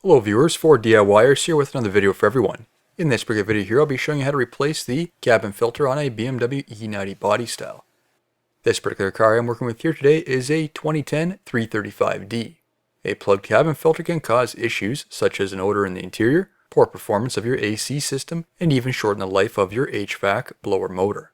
Hello viewers, 4DIYers here with another video for everyone. In this particular video here, I'll be showing you how to replace the cabin filter on a BMW E90 body style. This particular car I'm working with here today is a 2010 335D. A plugged cabin filter can cause issues such as an odor in the interior, poor performance of your AC system, and even shorten the life of your HVAC blower motor.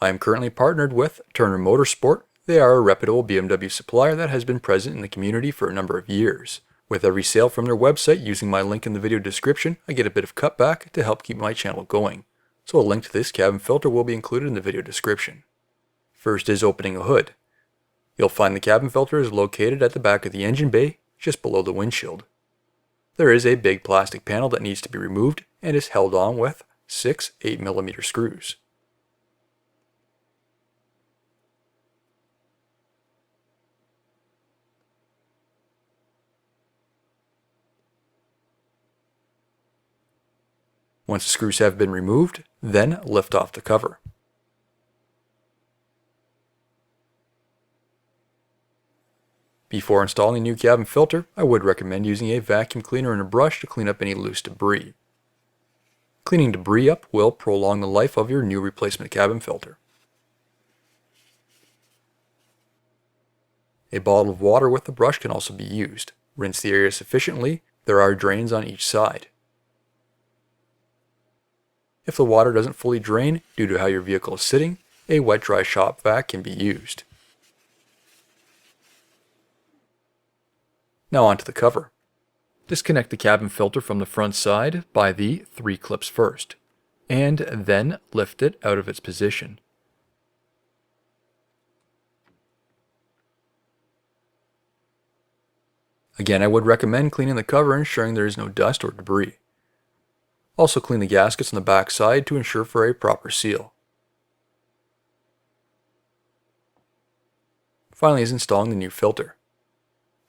I am currently partnered with Turner Motorsport. They are a reputable BMW supplier that has been present in the community for a number of years. With every sale from their website, using my link in the video description, I get a bit of cutback to help keep my channel going. So a link to this cabin filter will be included in the video description. First is opening a hood. You'll find the cabin filter is located at the back of the engine bay, just below the windshield. There is a big plastic panel that needs to be removed and is held on with 6 8mm screws. Once the screws have been removed, then lift off the cover. Before installing a new cabin filter, I would recommend using a vacuum cleaner and a brush to clean up any loose debris. Cleaning debris up will prolong the life of your new replacement cabin filter. A bottle of water with the brush can also be used. Rinse the area sufficiently. There are drains on each side. If the water doesn't fully drain due to how your vehicle is sitting, a wet-dry shop vac can be used. Now onto the cover. Disconnect the cabin filter from the front side by the 3 clips first, and then lift it out of its position. Again, I would recommend cleaning the cover, ensuring there is no dust or debris. Also clean the gaskets on the back side to ensure for a proper seal. Finally is installing the new filter.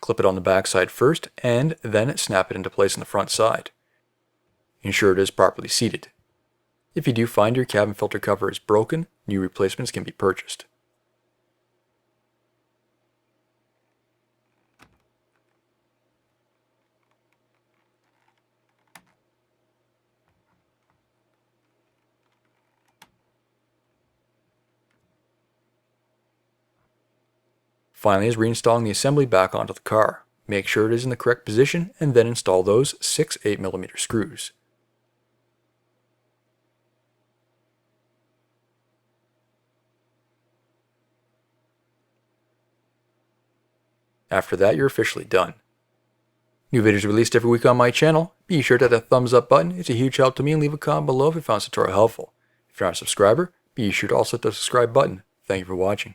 Clip it on the back side first and then snap it into place on the front side. Ensure it is properly seated. If you do find your cabin filter cover is broken, new replacements can be purchased. Finally is reinstalling the assembly back onto the car. Make sure it is in the correct position and then install those 6 8mm screws. After that, you're officially done. New videos released every week on my channel. Be sure to hit that thumbs up button. It's a huge help to me, and leave a comment below if you found this tutorial helpful. If you're not a subscriber, be sure to also hit the subscribe button. Thank you for watching.